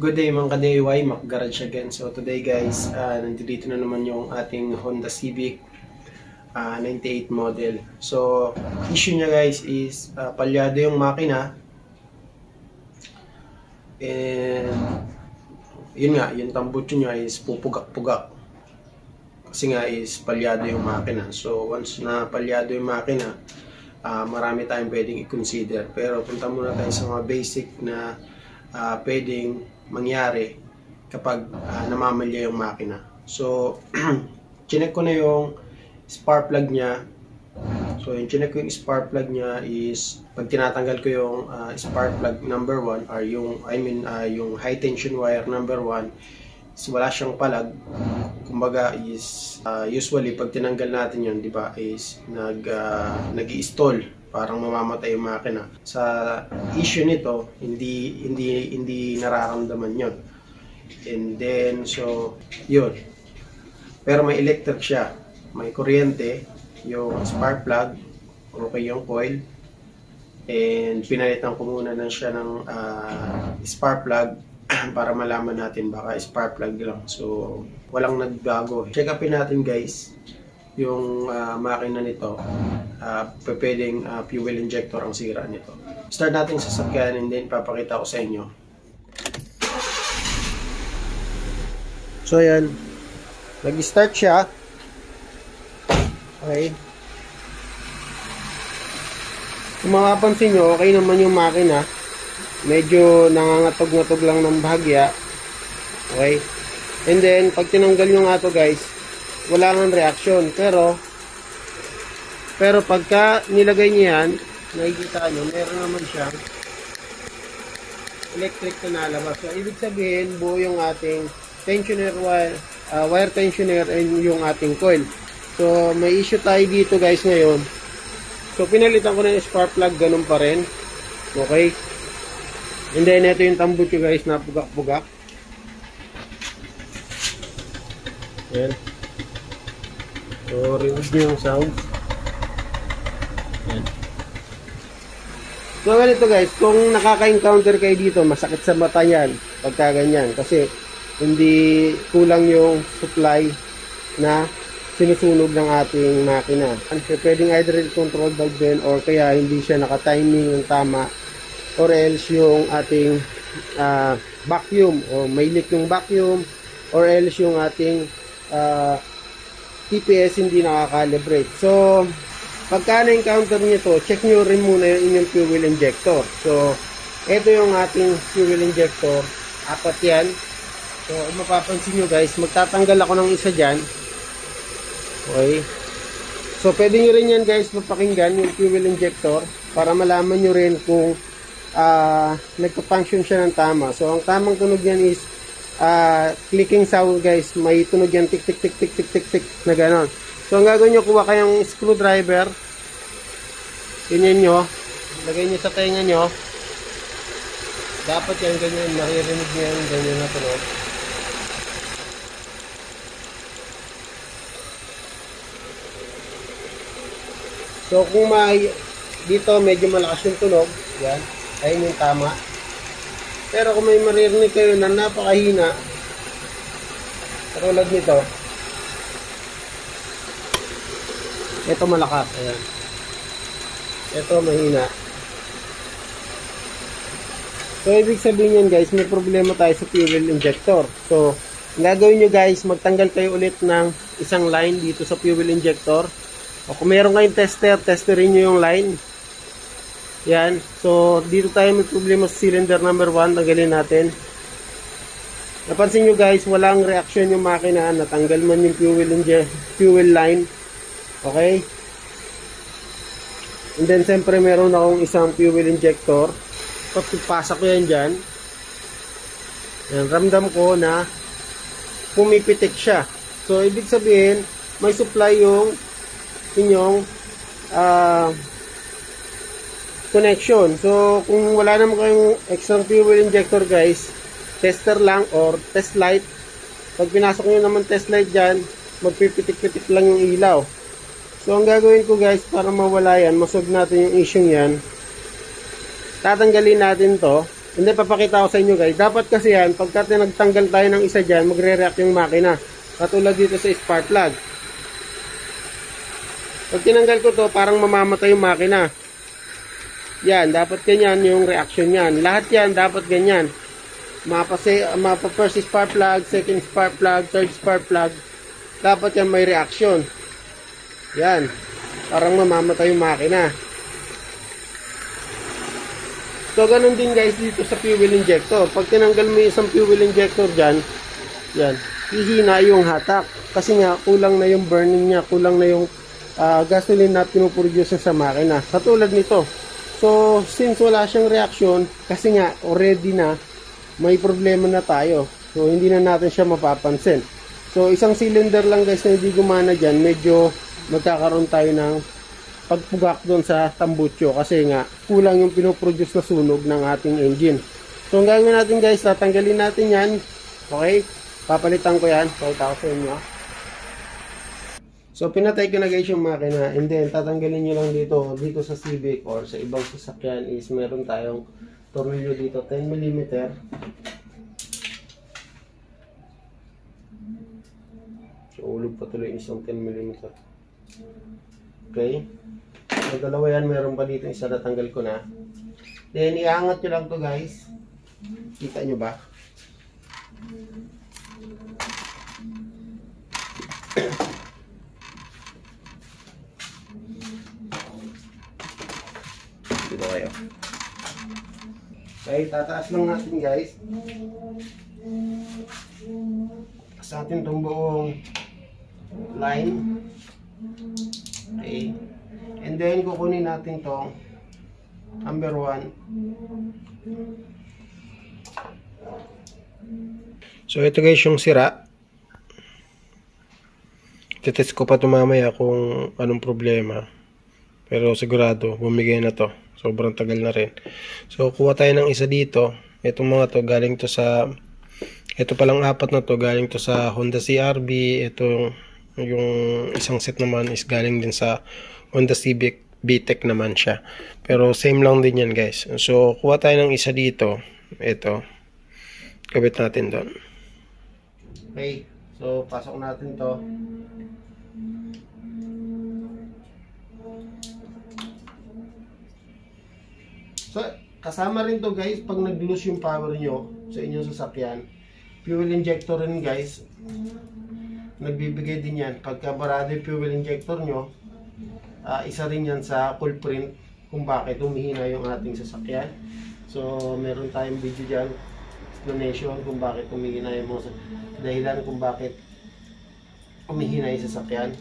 Good day mga ka-DIY, Mac Garage again. So today guys, nandito na naman yung ating Honda Civic 98 model. So issue niya guys is palyado yung makina. And yun nga, yung tambutso niya is pupugak-pugak. Kasi nga is palyado yung makina. So once na palyado yung makina, marami tayong pwedeng i-consider. Pero punta muna tayo sa mga basic na pwedeng mangyari kapag namamalya yung makina. So, chinek ko na yung spark plug niya. So, yung chinek ko yung spark plug niya is pag tinatanggal ko yung spark plug number 1 or yung yung high tension wire number 1 is wala siyang palag. Kumbaga is usually pag tinanggal natin yun, di ba, is nag-i-stall. Parang mamamatay yung makina. Sa issue nito, hindi nararamdaman yon. And then, so, yun. Pero may electric siya. May kuryente, yung spark plug, okay yung coil. And pinalitan ko muna na siya ng spark plug para malaman natin baka spark plug lang. So, walang nagbago. Check upin natin guys yung makina nito. Pwedeng fuel injector ang sira nito. Start natin sa sasakyan and then papakita ko sa inyo. So ayan, nag-start siya. Okay. Kung makapansin nyo, okay naman yung makina. Medyo nangangatog-ngatog lang ng bahagya. Okay. And then pag tinanggal nyo nga to guys, wala nang reaction. Pero pagka nilagay niyo yan, nakikita nyo, meron naman siyang electric na nalabas. So, ibig sabihin, buo yung ating tensioner wire tensioner and yung ating coil. So, may issue tayo dito guys ngayon. So, pinalitan ko na yung spark plug, ganun pa rin. Okay? And then, ito yung tambutso guys na pugak-pugak. Ayan. So, rinig nyo yung sound. Ayan. So, ganito guys, kung nakaka-encounter kayo dito, masakit sa mata yan, pagka ganyan. Kasi, hindi kulang yung supply na sinusunog ng ating makina. So, pwedeng either control valve din or kaya hindi siya naka-timing ng tama or else yung ating vacuum o may leak yung vacuum or else yung ating TPS hindi nakakalibrate. So, pagka na-encounter nyo to, check nyo rin muna yung inyong fuel injector. So, ito yung ating fuel injector. Apat yan. So, kung mapapansin nyo guys, magtatanggal ako ng isa dyan. Okay. So, pwede nyo rin yan guys mapakinggan yung fuel injector para malaman nyo rin kung nagpa-function siya ng tama. So, ang tamang tunog yan is clicking sound guys. May tunog yan tik tik tik tik tik tik tik na ganon. So ang gagawin nyo, kuha kayong screwdriver, ganyan nyo, lagay nyo sa tenga nyo. Dapat yan ganyan, maririnig nyo yan ganyan na tunog. So kung dito medyo malakas yung tunog, yan, ayun yung tama. Pero kung may maririnig kayo na napakahina, katulad nito, ito malakas, ayan. Ito mahina. So, ibig sabihin yan guys, may problema tayo sa fuel injector. So, ang gagawin nyo guys, magtanggal kayo ulit ng isang line dito sa fuel injector. O kung meron kayong testerin nyo yung line. Yan. So, dito tayo may problema sa cylinder number 1. Tanggalin natin. Napansin nyo guys, walang reaction yung makina. Natanggal man yung fuel line. Okay? And then, siyempre, meron akong isang fuel injector. Pagpasa ko yan dyan. Yan, ramdam ko na pumipitik siya. So, ibig sabihin, may supply yung inyong connection. So, kung wala naman kayong extra fuel injector, guys, tester lang or test light. Pag pinasok nyo naman test light dyan, magpipitik-pitik lang yung ilaw. So, ang gagawin ko guys, para mawala yan, masolve natin yung issue yan. Tatanggalin natin to. Hindi, papakita ko sa inyo guys. Dapat kasi yan, pagka nagtanggal tayo ng isa dyan, magre-react yung makina. Katulad dito sa spark plug. Pag tinanggal ko to, parang mamamatay yung makina. Yan, dapat ganyan yung reaction yan. Lahat yan, dapat ganyan. Mapa first spark plug, second spark plug, third spark plug. Dapat yan may reaction. Yan. Parang mamamatay yung makina. So, ganun din guys dito sa fuel injector. Pag tinanggal mo yung isang fuel injector dyan, yan, hihina yung hatak. Kasi nga, kulang na yung burning niya, kulang na yung gasoline na pinuproduce sa makina. Katulad nito. So, since wala siyang reaction, kasi nga, already na, may problema na tayo. So, hindi na natin siya mapapansin. So, isang cylinder lang guys na hindi gumana dyan, medyo magkakaroon tayo ng pagpugak doon sa tambucho. Kasi nga, kulang yung pinoproduce na sunog ng ating engine. So, ang gagawin natin guys, tatanggalin natin yan. Okay? Papalitan ko yan. Pakita ko sa inyo. So, pinatay ko na guys yung makina, and then tatanggalin nyo lang dito sa Civic or sa ibang sasakyan is meron tayong tornilyo dito, 10mm. So, ulog pa tuloy isang 10mm. Okay. So, dalawa yan, meron pa dito isa, natanggal ko na. Then, iangat nyo lang to guys. Kita nyo ba? Dito kayo. Okay, tataas lang natin guys. Sa atin itong buong line. Okay. And then, kukunin natin itong number 1. So, ito guys yung sira. Titest ko pa ito mamaya kung anong problema. Pero sigurado, bumigay na to. Sobrang tagal na rin. So, kuha tayo ng isa dito. Itong mga to, galing to sa... Ito palang 4 na to, galing to sa Honda CRV. Ito, yung isang set naman is galing din sa Honda Civic. VTEC naman siya. Pero same lang din yan guys. So, kuha tayo ng isa dito. Ito. Kabit natin doon. Okay. So, pasok natin to. So, kasama rin to guys pag nag-lose yung power nyo sa inyong sasakyan. Fuel injector rin guys. Nagbibigay din yan. Pagka barado yung fuel injector nyo, isa rin yan sa culprit kung bakit humihina yung ating sasakyan. So, meron tayong video dyan. Explanation kung bakit humihina yung mga dahilan kung bakit humihina yung sasakyan.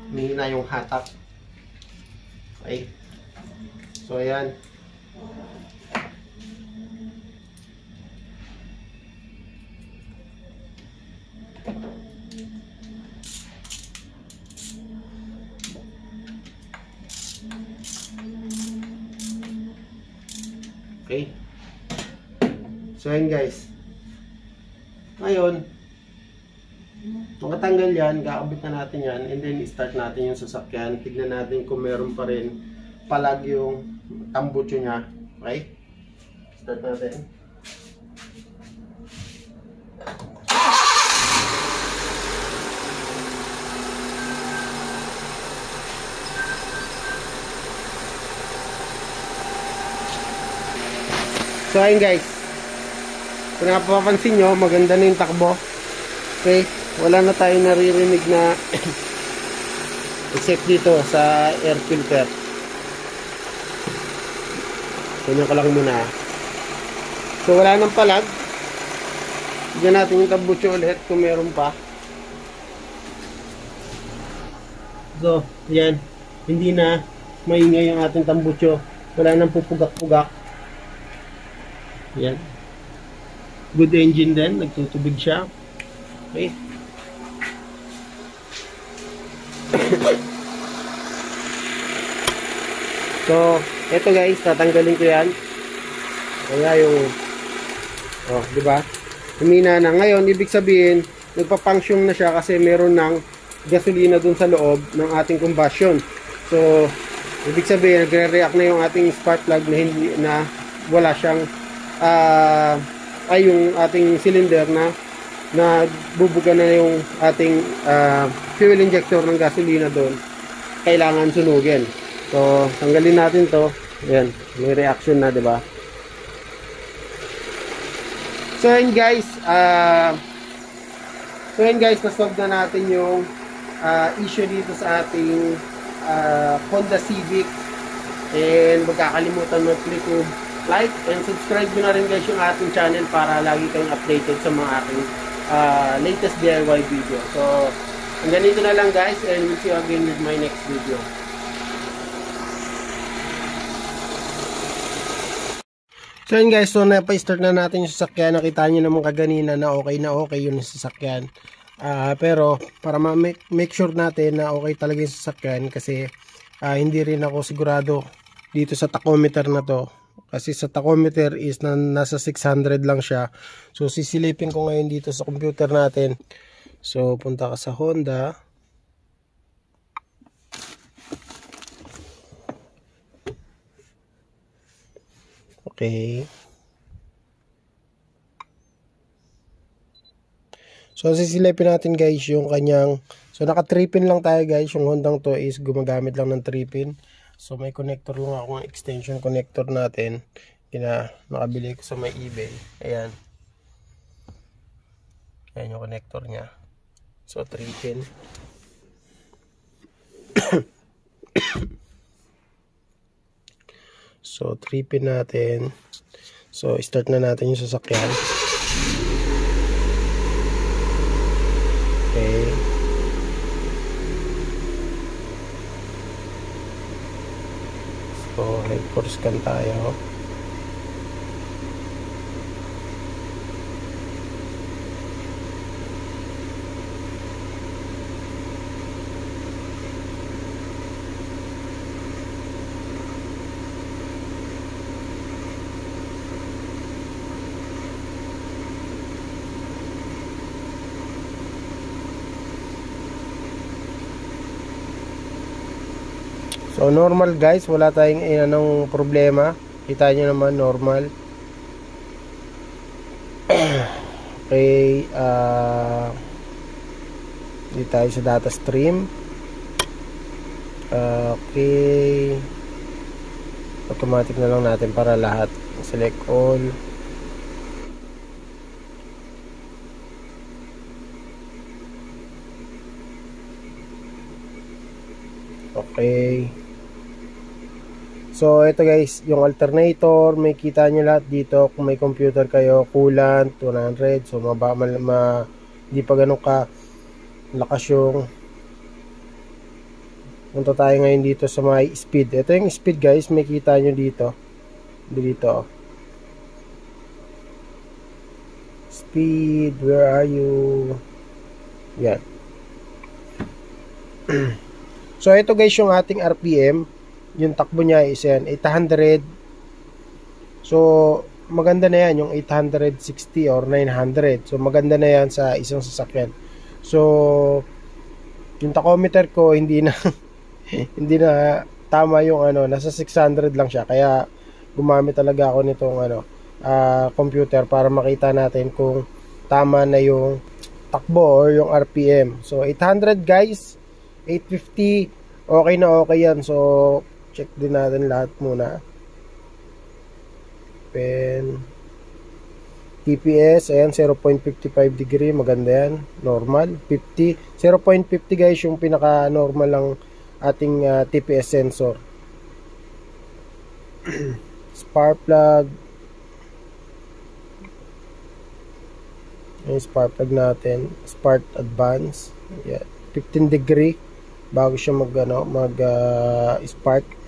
Humihina yung hatak. Okay. So, ayan. Okay. So, ayan guys. Ngayon, makatanggal yan, kakabit na natin yan, and then start natin yung sasakyan. Tignan natin kung meron pa rin palag yung tambucho niya. Okay? Start natin. So ayun guys, kung napapansin nyo, maganda na yung takbo. Okay, wala na tayo naririnig na except dito sa air filter. Ganyan ko lang muna. So wala nang palag. Bigyan natin yung tambucho ulit kung meron pa. So, yan. Hindi na maingay yung ating tambucho. Wala nang pupugak-pugak. Yan. Good engine din. Nagtutubig siya. Okay. So, eto guys, tatanggalin ko yan. Kaya yung di ba? Humina na. Ngayon, ibig sabihin, nagpa-function na siya kasi meron ng gasolina dun sa loob ng ating combustion. So, ibig sabihin, nagre-react na yung ating spark plug na hindi na wala siyang ay yung ating cylinder na bubuga na yung ating fuel injector ng gasolina doon, kailangan sunugin. So tanggalin natin to. Ayan, may reaction na, di ba? So yun guys, na-solve na natin yung issue dito sa ating Honda Civic. And magkakalimutan mag-click o like and subscribe nyo na rin guys yung ating channel para lagi kayong updated sa mga aking latest DIY video. So hanggang dito na lang guys, and we'll see you again with my next video. So yun guys, so napa-start na natin yung sasakyan. Nakita nyo naman kaganina na okay yung sasakyan. Pero para ma-make sure natin na okay talaga yung sasakyan, kasi hindi rin ako sigurado dito sa tachometer na to. Kasi sa tachometer is nasa 600 lang siya. So sisilipin ko ngayon dito sa computer natin. So punta ka sa Honda. Okay. So sisilipin natin guys yung kanyang, so naka 3-pin lang tayo guys. Yung Hondang to is gumagamit lang ng 3-pin. So may connector lang ako, extension connector natin. Nakabili ko sa may eBay. Ayan. Ayan yung connector niya. So 3-pin. So 3-pin natin. So start na natin yung sasakyan. Okay. So head for scan tayo. So normal guys, wala tayong anong problema. Kita nyo naman normal. Okay, dito tayo sa data stream. Okay, automatic na lang natin para lahat. Select all. Okay. So ito guys, yung alternator, may kita nyo lahat dito. Kung may computer kayo, coolant 100. So hindi pa ganun ka lakas yung. Punta tayo ngayon dito sa may speed. Ito yung speed guys, may kita nyo dito. Dito. Speed, where are you? Yan. So ito guys yung ating RPM. Yung takbo niya is yan, 800. So maganda na yan, yung 860 or 900. So maganda na yan sa isang sasakyan. So yung tachometer ko hindi na hindi na tama yung nasa 600 lang siya. Kaya gumamit talaga ako nitong computer para makita natin kung tama na yung takbo or yung RPM. So 800 guys, 850, okay na okay yan. So check din natin lahat muna. Pen TPS, ayan 0.55 degree, maganda yan, normal. 50, 0.50 guys yung pinaka normal lang ating TPS sensor. Spark plug, yung spark plug natin, spark advance, yeah, 15 degree bago siya mag spark.